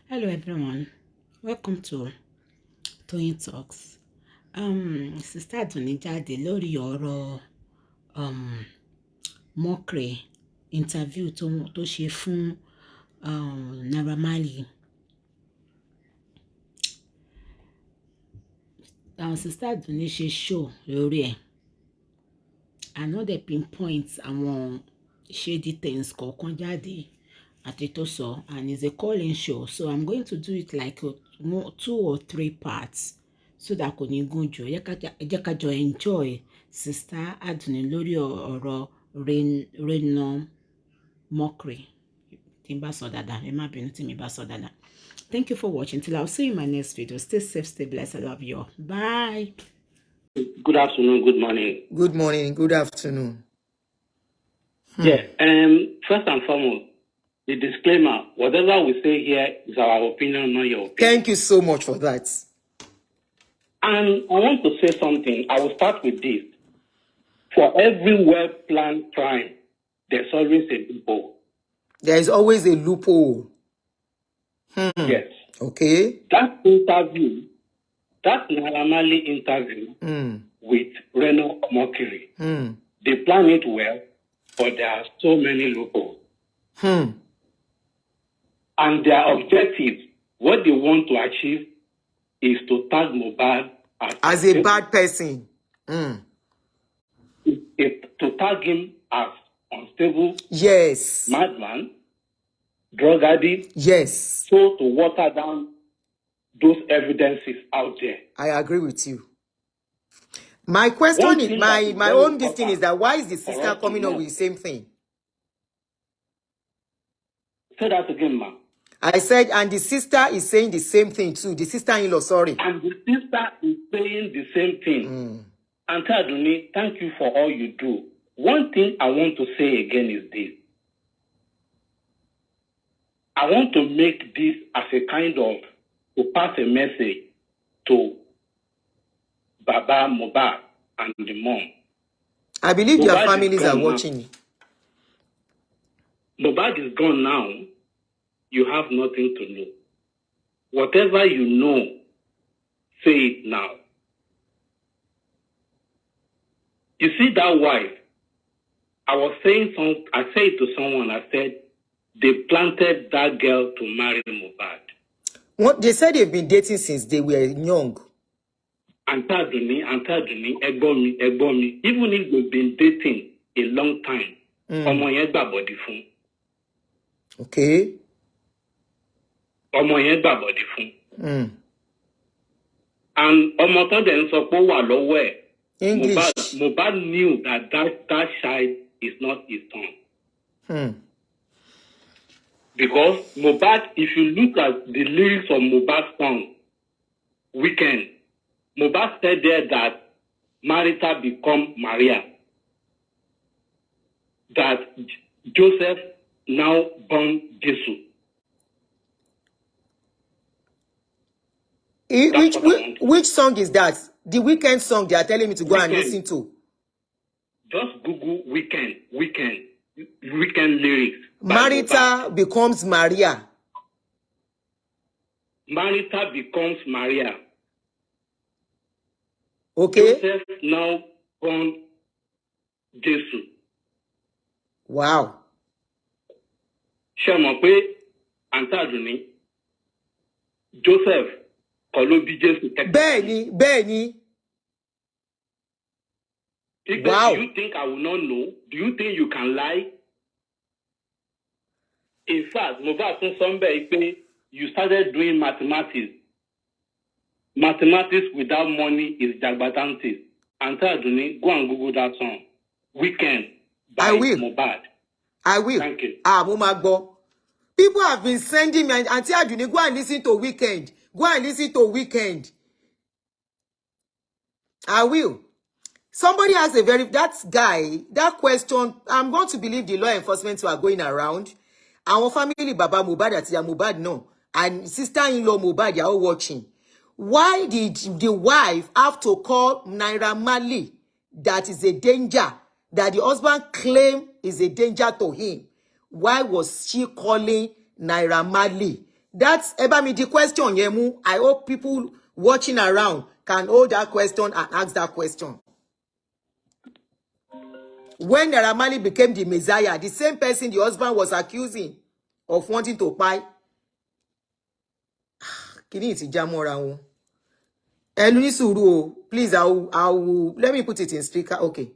Hello everyone, welcome to Toyeen Talks. Sister Adunni jáde lórí ọ̀rọ̀ mockery interview tó ṣe fún Naira Marley. Sister Adunni ṣe show lórí ẹ̀. I know they pinpoint àwọn shady things kọ̀ọ̀kan jáde àti tó sọ, and it's a call-in show, so I'm going to do it like 2 or 3 parts so that kò ní gùn jù. Ẹ jẹ́ ká jọ enjoy Sister Adunni lórí ọ̀rọ̀ rain mockery. Tí n bá sọ dáadáa, ẹ má bínú tí mi bá sọ dáadáa. Thank you for watching. Till I'll see you in my next video. Stay safe, stay blessed. I love you all. Bye. Good afternoon, good morning. Good morning, good afternoon. Yeah, first and foremost, the disclaimer, whatever we say here is our opinion, not your opinion. Thank you so much for that. And I want to say something. I will start with this. For every well-planned crime, there's always a loophole. There is always a loophole. Yes. Okay. That interview, that Naira Marley interview with Reno Mockery, they plan it well, but there are so many loopholes. And their objective, what they want to achieve, is to tag Muhbad as a bad person. To tag him as unstable, yes, madman, drug addict, yes. So to water down those evidences out there. I agree with you. My question is, my own thing is that why is the sister coming up with the same thing? Say that again, ma'am. I said, and the sister is saying the same thing too. The sister-in-law, sorry. And the sister is saying the same thing. And Adunni, thank you for all you do. One thing I want to say again is this. I want to make this as a kind of, to pass a message to Baba Muhbad and the mom. I believe Muhbad their families are watching. Muhbad is gone now. You have nothing to know. Whatever you know, say it now. You see that wife? I said to someone, I said, they planted that girl to marry Muhbad. What they said they've been dating since they were young. Antaduni, Egbomi. Even if they've been dating a long time, okay. And English. Muhbad knew that child is not his son. Because Muhbad, if you look at the lyrics of Muhbad's song, Weekend, Muhbad said there that Marita become Maria. That Joseph now born Jesus. Which song is that? The Weekend song they are telling me to go and listen to. Just Google Weekend lyrics. Marita becomes Maria. Marita becomes Maria. Okay. Joseph now born Jesus. Wow. Shamape Antaduni. Joseph Kolobi Jesus. Benny. Wow. Do you think I will not know? Do you think you can lie? In fact, you started doing mathematics. Mathematics without money is jagbatantis. Antaduni, go and Google that song. Weekend by Muhbad. I will. Thank you. Mumagbo. People have been sending me, Auntie Adunni, go and listen to Weekend. Go and listen to Weekend. I will. Somebody has that question, I'm going to believe the law enforcement who are going around. Our family, Baba Muhbad, Muhbad, no. And sister-in-law Muhbad, they are all watching. Why did the wife have to call Naira Marley that is a danger, that the husband claimed is a danger to him? Why was she calling Naira Marley That's about me the question, Yemu. I hope people watching around can hold that question and ask that question. When Naira Marley became the Messiah, the same person the husband was accusing of wanting to buy. Please, I will let me put it in speaker. Okay.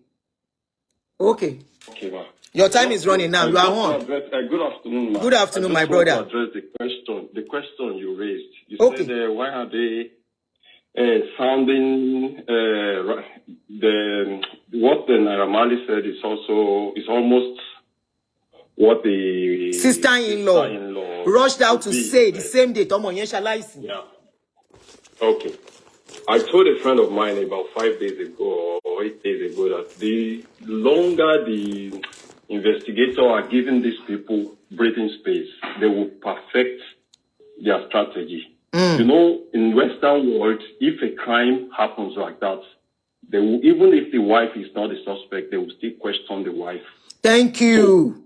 Okay. Okay, your time is running now. You are on. Good afternoon, ma. Good afternoon, my brother. I just want to address the question you raised. You okay. said, why are they sounding what the Naira Marley said is almost what the sister-in-law rushed out to say the same day. Yeah. Okay. I told a friend of mine about 5 days ago or 8 days ago that the longer the investigators are giving these people breathing space, they will perfect their strategy. You know, in Western world, if a crime happens like that, they will, even if the wife is not a suspect, they will still question the wife. Thank you.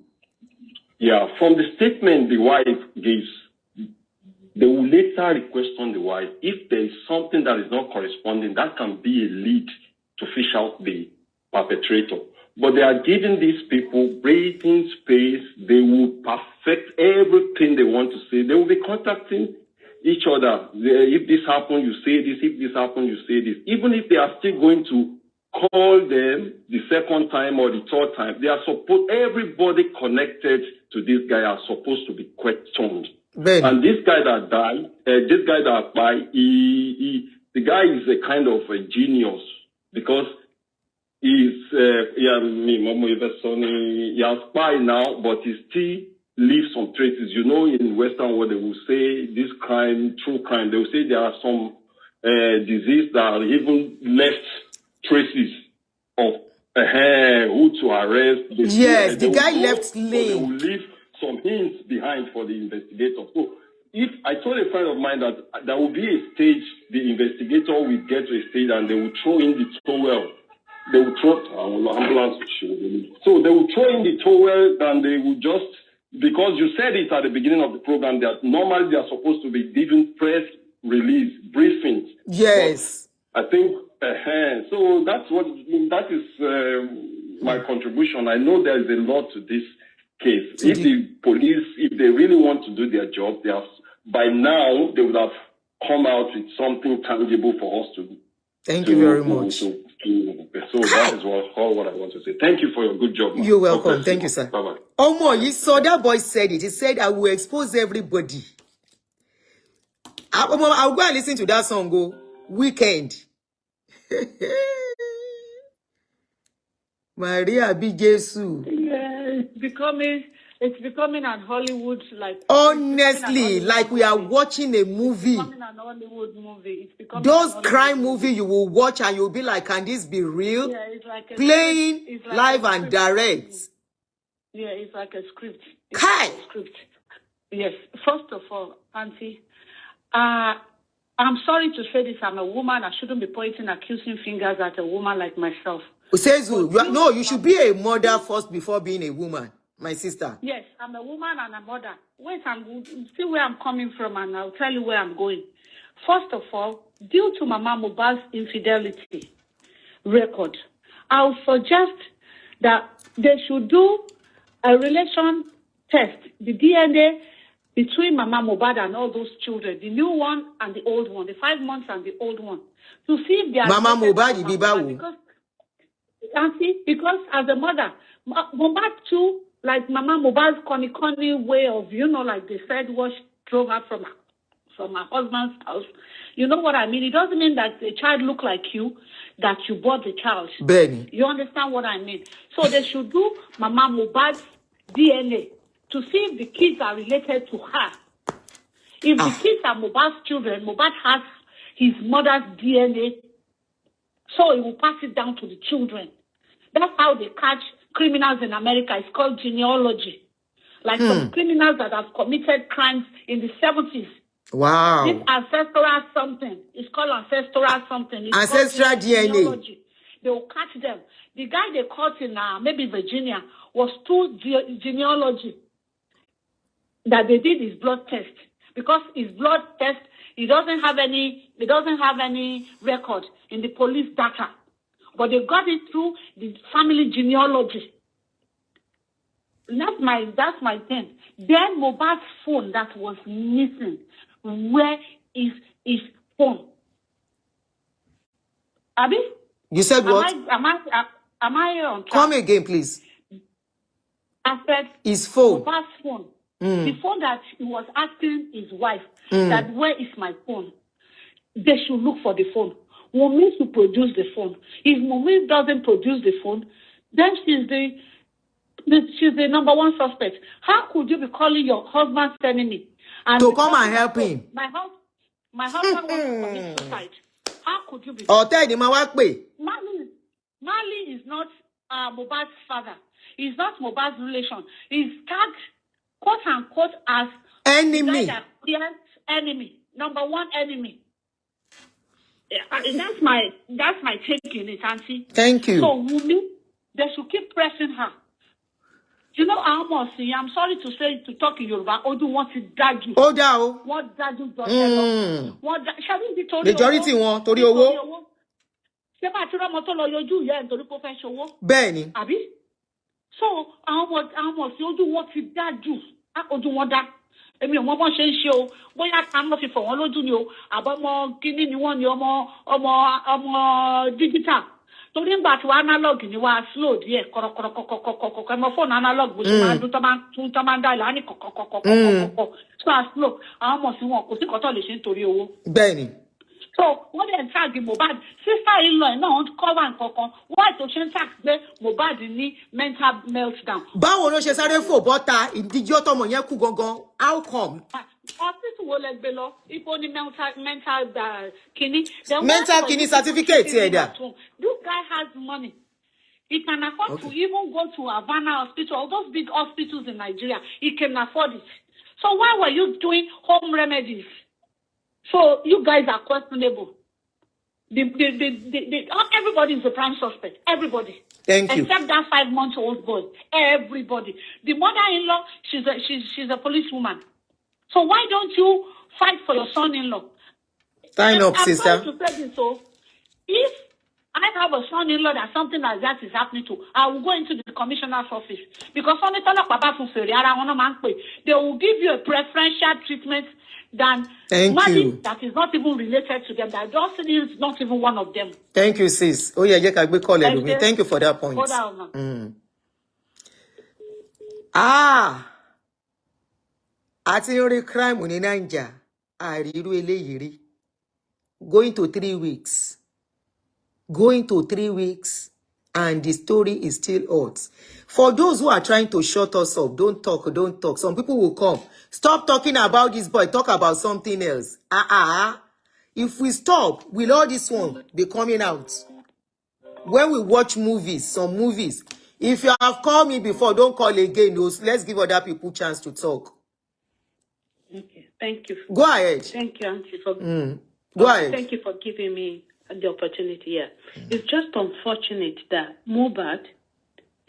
So, from the statement the wife gives, they will later question the wife. If there is something that is not corresponding, that can be a lead to fish out the perpetrator. But they are giving these people breathing space. They will perfect everything they want to say. They will be contacting each other. If this happened, you say this. If this happened, you say this. Even if they are still going to call them the second time or the third time, they are supposed, everybody connected to this guy are supposed to be questioned. Ben. And this guy that died, the guy is a kind of a genius because he's, he has spy now, but he still leaves some traces. You know, in Western world, they will say this crime, true crime, they will say there are some disease that even left traces of who to arrest. Yes, the guy left lane. They will leave some hints behind for the investigator. So if I told a friend of mine that there will be a stage, the investigator will get to a stage and they will throw in the towel. They will throw ambulance. So they will throw in the towel and they will just, because you said it at the beginning of the program that normally they are supposed to be giving press release briefings. Yes. But I think so that is my contribution. I know there is a lot to this case. If the police, if they really want to do their job, they have, by now they would have come out with something tangible for us to do. Thank you very much. So that is all what I want to say. Thank you for your good job, man. You're welcome. Thank you, sir. Bye-bye. Omo, you saw that boy said it. He said, I will expose everybody. I'll go and listen to that song, go. Weekend. Maria B. Jesus. Yeah, it's becoming an Hollywood, like, honestly, like we are watching a movie. It's becoming an Hollywood movie. It's becoming those crime movie you will watch and you'll be like, can this be real? Yeah, it's like playing it's like live and direct. Yeah, it's like a script. It's like a script. Yes. First of all, Auntie, I'm sorry to say this. I'm a woman. I shouldn't be pointing accusing fingers at a woman like myself. No, you should be a mother first before being a woman, my sister. Yes, I'm a woman and a mother. Wait, see where I'm coming from and I'll tell you where I'm going. First of all, due to Mama Muhbad's infidelity record, I'll suggest that they should do a relation test, the DNA between Mama Muhbad and all those children, the new one and the old one, the 5 months and the old one, to see if they are Mama Muhbad, because as a mother, Muhbad too, like Mama Muhbad's conny way of, like they said, drove her from her husband's house. You know what I mean? It doesn't mean that the child look like you, that you bought the child. Benny. You understand what I mean? So they should do Mama Muhbad's DNA to see if the kids are related to her. If the kids are Muhbad's children, Muhbad has his mother's DNA, so he will pass it down to the children. That's how they catch criminals in America. It's called genealogy. Like some criminals that have committed crimes in the 70s. Wow. This ancestral something. It's called ancestral something. It's ancestral DNA. Genealogy. They will catch them. The guy they caught in maybe Virginia was through genealogy that they did his blood test. because his blood test, it doesn't have any record in the police data. But they got it through the family genealogy. That's my thing. Then Muhbad's phone that was missing. Where is his phone? Abi? You said what? Am I on track? Come again, please. I said his phone. Muhbad's phone. The phone that he was asking his wife that where is my phone? They should look for the phone. Wunmi should produce the phone. If Wunmi doesn't produce the phone, then she's the number one suspect. How could you be calling your husband's enemy? And to come and help him. My husband wants to commit suicide. How could you be? Marley is not Muhbad's father. He's not Muhbad's relation. He's tagged, quote unquote, as enemy. Enemy. Number one enemy. That's my take in it, Auntie. Thank you. So Wunmi, they should keep pressing her. You know, I'm sorry to say, to talk in Yoruba, Odu wants to drag you. Oda. What drag you does shall we be told? Majority one, Tori Owo. Benny. Abi? So, Odu wants to drag you. Odu wants that. Èmi ò mọ̀ bọ́n ṣe ń ṣe o bóyá ká lọ fi fọ̀ wọ́n lójú ni o àbọ̀mọ kíní ni wọ́n ní ọmọ digital torí ńgbà tí wọ́n analog ni wọ́n á slow díẹ̀ kọ̀rọ̀kọ̀rọ̀kọ̀kọ̀kọ̀ ẹ̀mọ fóònù analog bó ṣe máa dún tó máa ń dá ìlà ní kọ̀kọ̀kọ̀kọ̀kọ̀ so á slow àwọn ọmọ sí wọn kò sí kọ́tọ̀ lè ṣe nítorí owó. Bẹ́ẹ̀ni. So wọ́n dẹ̀ ń tag Muhbad sister in law náà ń cover nǹkankan why tó ṣe ń tag pé Muhbad ní mental meltdown. Báwo ló ṣe sáré fò bọ́ta ìdíjí ọtọmọ yẹn kú gangan how come? Hospital wo lẹ gbé lọ ipo ní mental kini. Mental kini certificate ẹ̀dà. This guy has money. He can afford to even go to Havana Hospital, all those big hospitals in Nigeria. He can afford it. So why were you doing home remedies? So you guys are questionable. Everybody is a prime suspect. Everybody. Thank you. Except that 5-month-old boy. Everybody. The mother-in-law, she's a policewoman. So why don't you fight for your son-in-law? Sign up, sister. I'm trying to say this, so if I have a son-in-law that something like that is happening to, I will go into the commissioner's office because they will give you a preferential treatment than Marley that is not even related to them. That Dawson is not even one of them. Thank you, sis. Oh yeah, thank you for that point. Àti crime ní Naija. Àríru eléyìí rí. Going to 3 weeks. And the story is still hot. For those who are trying to shut us up, don't talk. Some people will come. Stop talking about this boy. Talk about something else. If we stop, will all this one be coming out? When we watch some movies, if you have called me before, don't call again. Let's give other people chance to talk. Okay, thank you. Go ahead. Thank you, Auntie, for Go ahead. Thank you for giving me the opportunity here. It's just unfortunate that Muhbad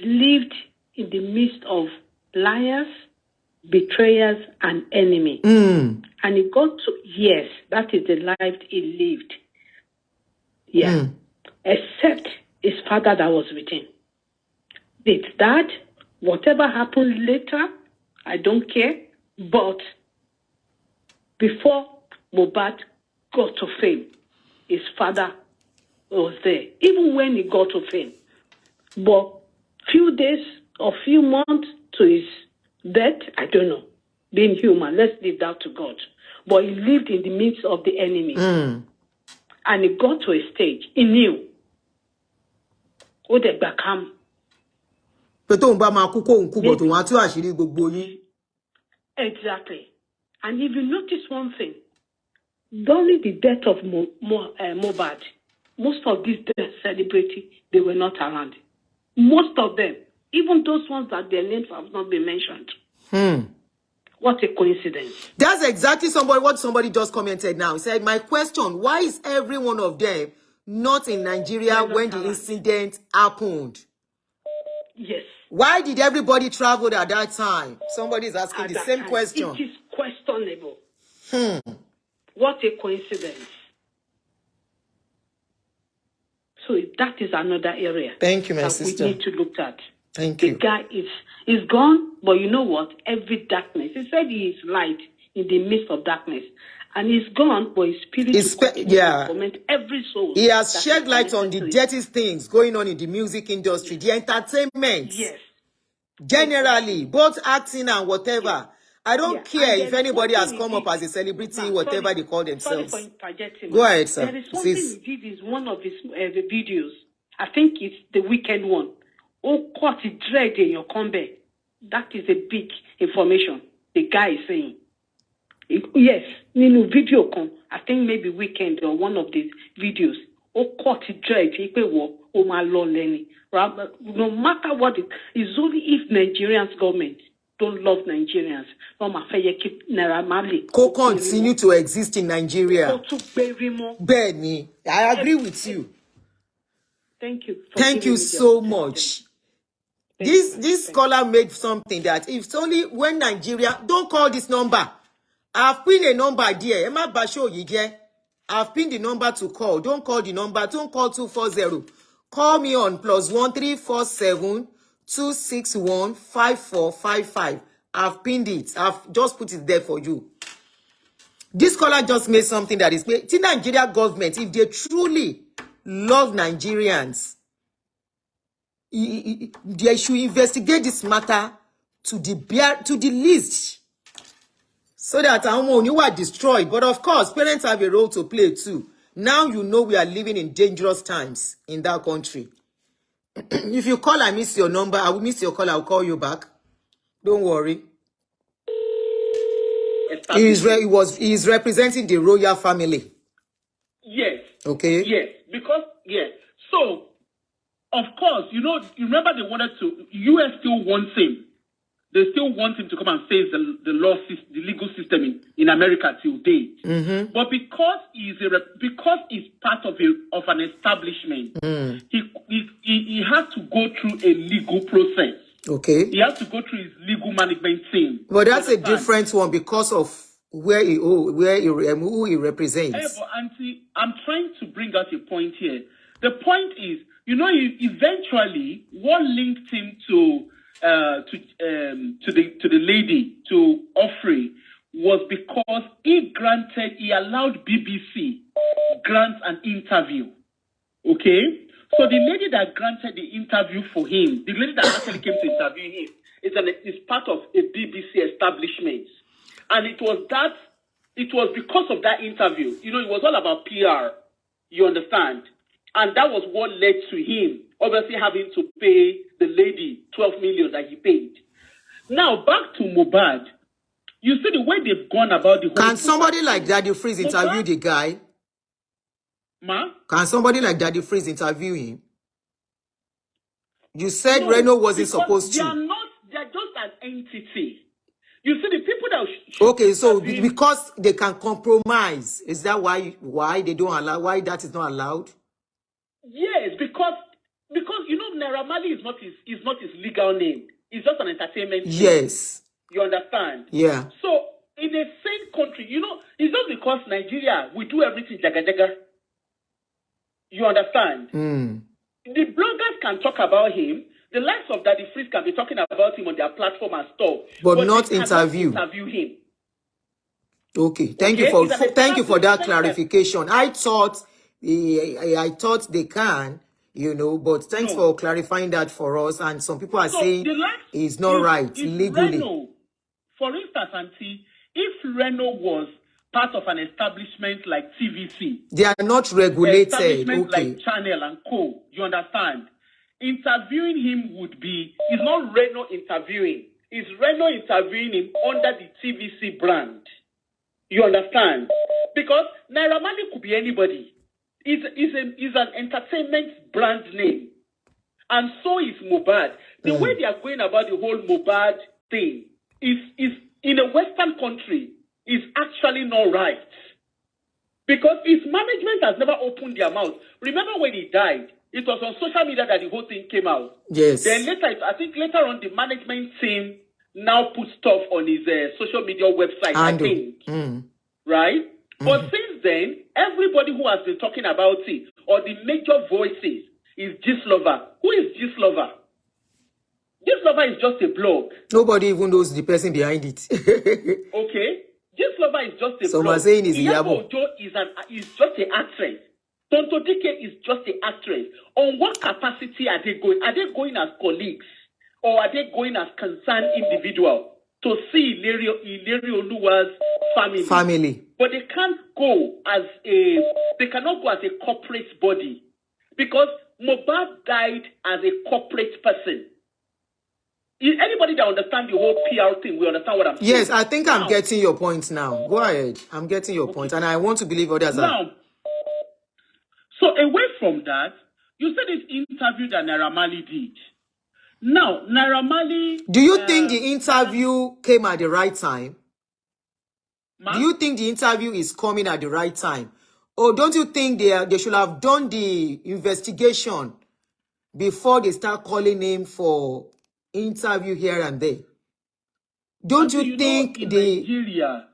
lived in the midst of liars, betrayers, and enemies. And it got to, yes, that is the life he lived. Yeah. Except his father that was with him. It's that, whatever happened later, I don't care. But before Muhbad got to fame, his father was there, even when he got to fame. But few days or few months to his death, I don't know. Being human, let's leave that to God. But he lived in the midst of the enemy. And he got to a stage, he knew. Exactly. And if you notice one thing, during the death of Muhbad, most of these death celebrities, they were not around. Most of them, even those ones that their names have not been mentioned. What a coincidence. That's exactly what somebody just commented now. He said, my question, why is every one of them not in Nigeria when the incident happened? Yes. Why did everybody travel at that time? Somebody is asking the same question. It is questionable. What a coincidence. So that is another area. Thank you, my that sister. We need to look at. Thank you. The guy is gone, but you know what? Every darkness. He said he is light in the midst of darkness. And he's gone, but his spirit is torment every soul. He has shed light on the dirty things going on in the music industry, the entertainment. Yes. Generally, both acting and whatever. I don't care if anybody has come up as a celebrity, whatever they call themselves. Sorry for interjecting. Go ahead, sir. There is something he did in one of his the videos. I think it's the weekend one. Oh, caught it dread in your combat. That is a big information. The guy is saying. Yes, video con. I think maybe weekend or one of these videos. Oh, caught it dread. Oh, my Lord, Lenny. No matter what it is, only if Nigerians government don't love Nigerians. Naira Marley continue to exist in Nigeria. Benny, I agree with you. Thank you. Thank you so much. This scholar made something that if only when Nigeria, don't call this number. I've pinned a number there. Emma Basho Yige. I've pinned the number to call. Don't call the number. Don't call 240. Call me on +1 347 261 5455. I've pinned it. I've just put it there for you. This caller just made something that is made. The Nigeria government, if they truly love Nigerians, they should investigate this matter to the least, so that our money were destroyed. But of course, parents have a role to play too. Now you know we are living in dangerous times in that country. If you call, I miss your number. I will miss your call. I'll call you back. Don't worry. He is representing the royal family. Yes. Okay. Yes. Because, yes. So, of course, you remember they wanted to, US still wants him. They still want him to come and face the legal system in America till date. Mm-hmm. But because he's part of an establishment, he has to go through a legal process. Okay. He has to go through his legal management team. But that's a different one because of who he represents. Hey, but Auntie, I'm trying to bring out a point here. The point is, eventually, what linked him to the lady, to Offrey, was because he allowed BBC grant an interview. Okay? So the lady that granted the interview for him, the lady that actually came to interview him, is part of a BBC establishment. And it was because of that interview. It was all about PR. You understand? And that was what led to him obviously having to pay the lady 12 million that he paid. Now, back to Muhbad. You see the way they've gone about the whole... Can somebody like Daddy Freeze interview the guy? Ma? Can somebody like Daddy Freeze interview him? You said Reno wasn't supposed to. They're just an entity. You see, the people that... Okay, so because they can compromise, is that why they don't allow, why that is not allowed? Yes, because Naira Marley is not his legal name. It's just an entertainment name. Yes. You understand? Yeah. So, in a same country, it's not because Nigeria, we do everything jaga jaga. You understand? The bloggers can talk about him. The likes of Daddy Freeze can be talking about him on their platform and stuff. But not interview him. Okay. Thank you for that clarification. I thought they can, but thanks for clarifying that for us. And some people are saying it's not right legally. Reno, for instance, Auntie, if Reno was part of an establishment like TVC, they are not regulated. Establishment like Channel and Co. You understand? Interviewing him is not Reno interviewing. It's Reno interviewing him under the TVC brand. You understand? Because Naira Marley could be anybody. It's an entertainment brand name. And so is Muhbad. The way they are going about the whole Muhbad thing is in a Western country is actually not right. Because his management has never opened their mouth. Remember when he died, it was on social media that the whole thing came out. Yes. Then I think later on, the management team now put stuff on his social media website, I think. right? But since then, everybody who has been talking about it, or the major voices, is Gistlover. Who is Gistlover? Gistlover is just a blog. Nobody even knows the person behind it. Okay? Gistlover is just a Some blog. are saying is Iyabo Iyabo. Ojo is just an actress. Tonto Dike is just an actress. On what capacity are they going? Are they going as colleagues? Or are they going as concerned individuals to see Ileri Oluwa's family? But they can't go as they cannot go as a corporate body. Because Muhbad died as a corporate person. Anybody that understands the whole PR thing, we understand what I'm saying. Yes, I think I'm getting your point now. Go ahead. I'm getting your point, and I want to believe others are. Now, so away from that, you said this interview that Naira Marley did. Now, Naira Marley... Do you think the interview came at the right time? Do you think the interview is coming at the right time? Or don't you think they should have done the investigation before they start calling him for interview here and there? Don't you think in Nigeria,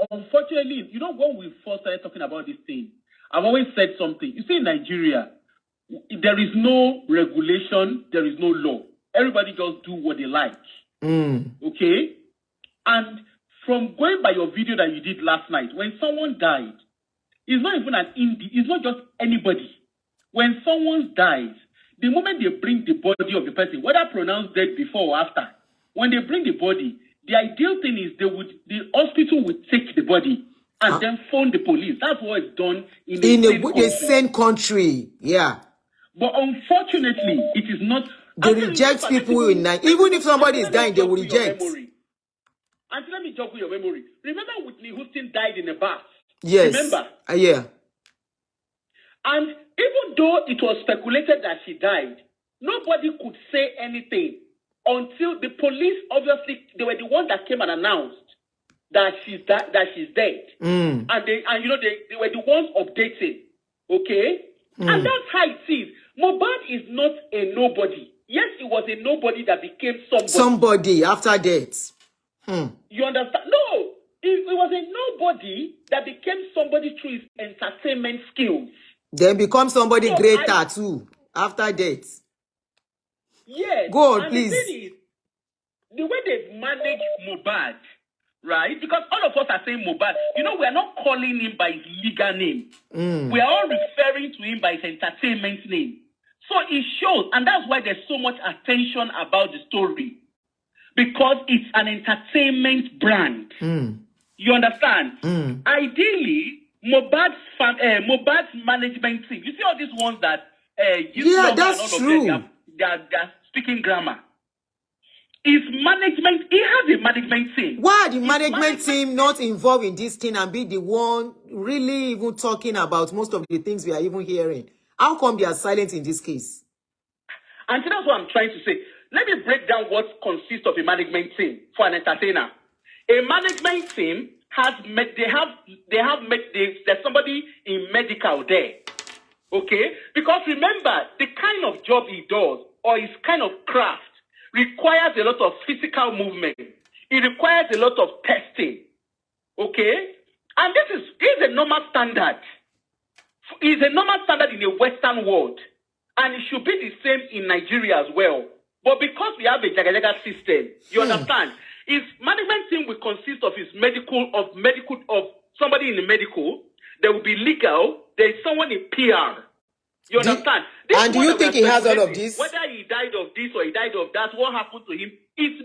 unfortunately, when we first started talking about this thing, I've always said something. You see, in Nigeria, there is no regulation, there is no law. Everybody just do what they like. Okay? And from going by your video that you did last night, when someone died, it's not even it's not just anybody. When someone dies, the moment they bring the body of the person, whether pronounced dead before or after, when they bring the body, the ideal thing is the hospital would take the body and then phone the police. That's what is done in the same country. Yeah. But unfortunately, it is not. They reject people in Nigeria. Even if somebody is dying, they will reject. And let me jog with your memory. Remember Whitney Houston died in a bath? Yes. Remember? Yeah. And even though it was speculated that she died, nobody could say anything until the police, obviously, they were the ones that came and announced that she's dead. And they were the ones updating. Okay? And that's how it is. Muhbad is not a nobody. Yes, it was a nobody that became somebody. Somebody after death. You understand? No, it was a nobody that became somebody through his entertainment skills. Then become somebody greater too after death. Yes. Go on, please. The way they've managed Muhbad, right? Because all of us are saying Muhbad. We are not calling him by his legal name. We are all referring to him by his entertainment name. So it shows, and that's why there's so much attention about the story. Because it's an entertainment brand. You understand? Ideally, Muhbad's management team. You see all these ones that that's true. They're speaking grammar. His management, he has a management team. Why are the management team not involved in this thing and be the one really even talking about most of the things we are even hearing? How come they are silent in this case? And that's what I'm trying to say. Let me break down what consists of a management team for an entertainer. A management team there's somebody in medical there. Okay? Because remember, the kind of job he does or his kind of craft requires a lot of physical movement. It requires a lot of testing. Okay? And this is a normal standard. It's a normal standard in the Western world. And it should be the same in Nigeria as well. But because we have a Jaga system, you understand? His management team will consist of of somebody in the medical. There will be legal. There is someone in PR. You understand? And do you think he has all of this? Whether he died of this or he died of that, what happened to him? It's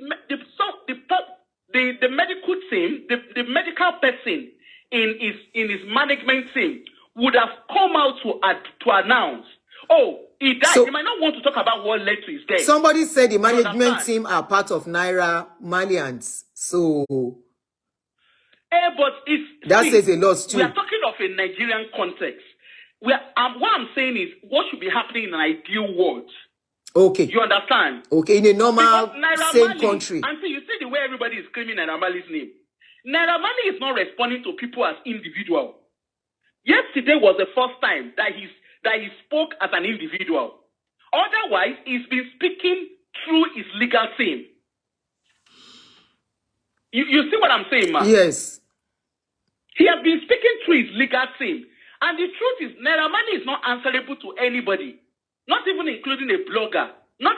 the medical team, the medical person in his management team would have come out to announce, oh, he died. So, you might not want to talk about what led to his death. Somebody said the management team are part of Naira Marlians. So but says a lot too. We are talking of a Nigerian context. What I'm saying is what should be happening in an ideal world. Okay. You understand? Okay, in a normal same country. And so you see the way everybody is screaming Naira Marley's name. Naira Marley is not responding to people as individual. Yesterday was the first time that he spoke as an individual. Otherwise, he's been speaking through his legal team. You see what I'm saying, man? Yes. He has been speaking to his legal team. And the truth is, Naira Marley is not answerable to anybody. Not even including a blogger. Not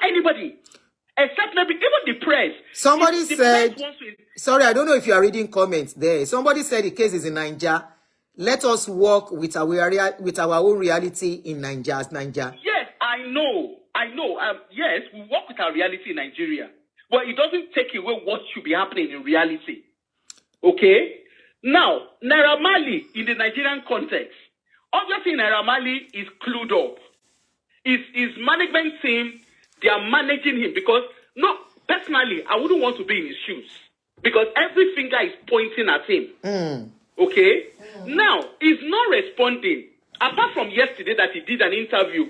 anybody. Except maybe even the press. Somebody said, sorry, I don't know if you are reading comments there. Somebody said the case is in Nigeria. Let us work with our own reality in Nigeria. Yes, I know. Yes, we work with our reality in Nigeria. But it doesn't take away what should be happening in reality. Okay? Now, Naira Marley in the Nigerian context. Obviously, Naira Marley is clued up. His management team, they are managing him because, no, personally, I wouldn't want to be in his shoes because every finger is pointing at him. Okay? Now, he's not responding. Apart from yesterday that he did an interview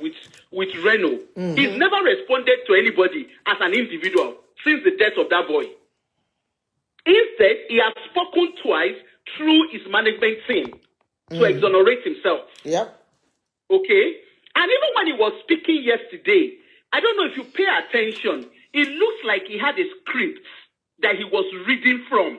with Reno, he's never responded to anybody as an individual since the death of that boy. Instead, he has spoken twice through his management team to exonerate himself. Yep. Okay? And even when he was speaking yesterday, I don't know if you pay attention, it looks like he had a script that he was reading from.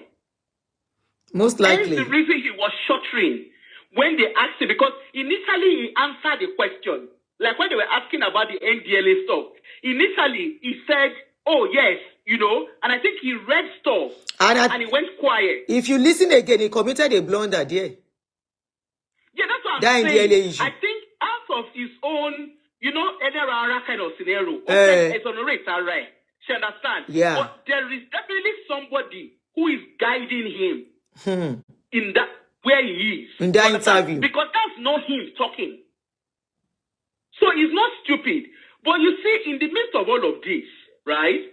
Most likely. That's the reason he was shuddering when they asked him, because initially he answered the question. Like when they were asking about the NDLA stuff, initially he said, oh yes, and I think he read stuff and he went quiet. If you listen again, he committed a blunder there. Yeah, that's what I'm that saying. NDLA issue. I think out of his own, any kind of scenario, exonerate, right? She understand? Yeah. But there is definitely somebody who is guiding him in that where he is. In that interview. Because that's not him talking. So he's not stupid. But you see, in the midst of all of this, right,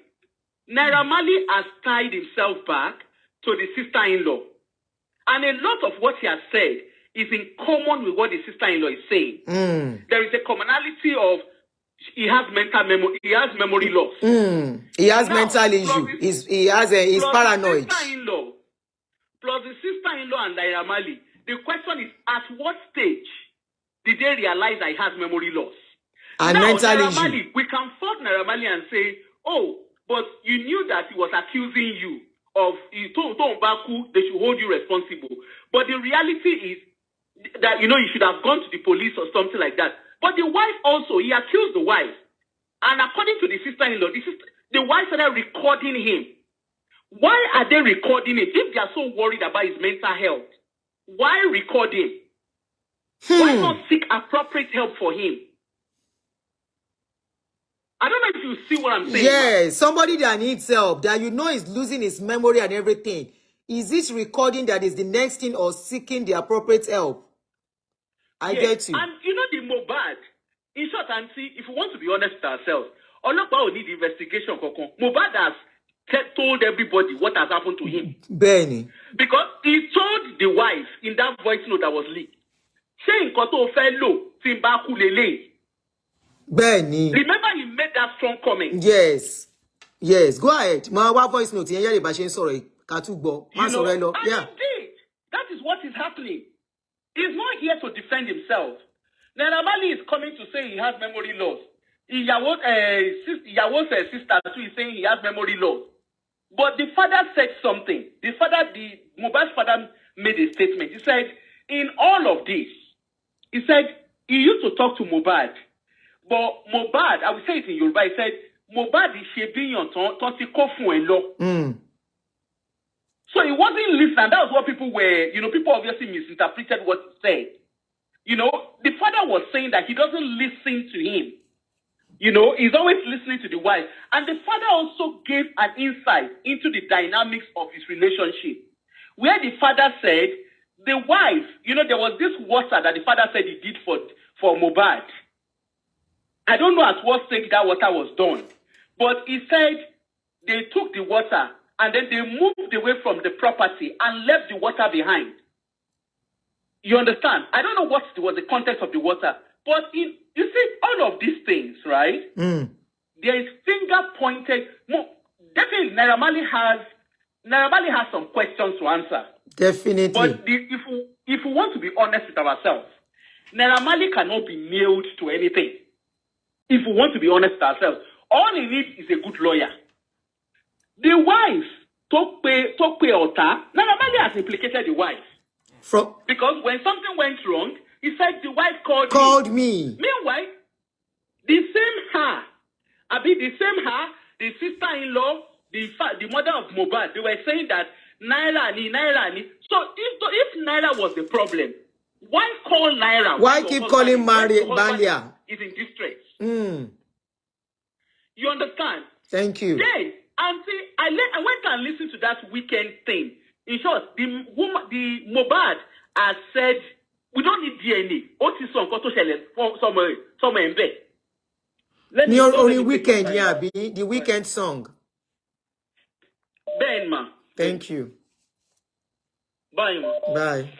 Naira Marley has tied himself back to the sister-in-law. And a lot of what he has said is in common with what the sister-in-law is saying. There is a commonality of he has memory loss. He has mental issue. He's paranoid. Plus the sister-in-law and Naira Marley. The question is, at what stage did they realize that he has memory loss? And now, mental Naira issue. Marley, we can fault Naira Marley and say, oh, but you knew that he was accusing you of they should hold you responsible. But the reality is that you should have gone to the police or something like that. But the wife also, he accused the wife. And according to the sister-in-law, the wife started recording him. Why are they recording him? If they are so worried about his mental health, why record him? Why not seek appropriate help for him? I don't know if you see what I'm saying. Yes, somebody that needs help, that is losing his memory and everything. Is this recording that is the next thing or seeking the appropriate help? I get you. And the Muhbad, in short, Auntie, if we want to be honest with ourselves, Olokpa will need investigation. Muhbad has told everybody what has happened to him. Benny. Because he told the wife in that voice note that was leaked, saying Koto fellow Timbaku Lele. Benny. Remember he made that strong comment. Yes. Go ahead. My voice note. Sorry. And indeed, that is what is happening. He's not here to defend himself. Naira Marley is coming to say he has memory loss. Yawo's sister too is saying he has memory loss. But the father said something. The Muhbad's father made a statement. He said, in all of this, he said he used to talk to Muhbad. But Muhbad, I will say it in Yoruba, he said, Muhbad is shaping your tongue. So he wasn't listening. That was what people were, people obviously misinterpreted what he said. The father was saying that he doesn't listen to him. He's always listening to the wife. And the father also gave an insight into the dynamics of his relationship. Where the father said, the wife, there was this water that the father said he did for Muhbad. I don't know at what stage that water was done. But he said they took the water and then they moved away from the property and left the water behind. You understand? I don't know what was the context of the water. But you see, all of these things, right? There is finger pointed. Definitely, Naira Marley has some questions to answer. Definitely. But if we want to be honest with ourselves, Naira Marley cannot be nailed to anything. If we want to be honest with ourselves, all he needs is a good lawyer. The wife Talk pay Ota. Naira Marley has implicated the wife. Because when something went wrong, he said the wife called me. Meanwhile, the sister-in-law, the mother of Muhbad, they were saying that Naira ni. So if Naira was the problem, why call Naira? Why keep calling Marley? Is in distress. You understand? Thank you. Then, auntie, I went and listened to that weekend thing. In short, the Muhbad has said, we don't need DNA. Somewhere in bed. Only weekend, the weekend song. Ben, ma. Thank you. Bye, ma. Bye.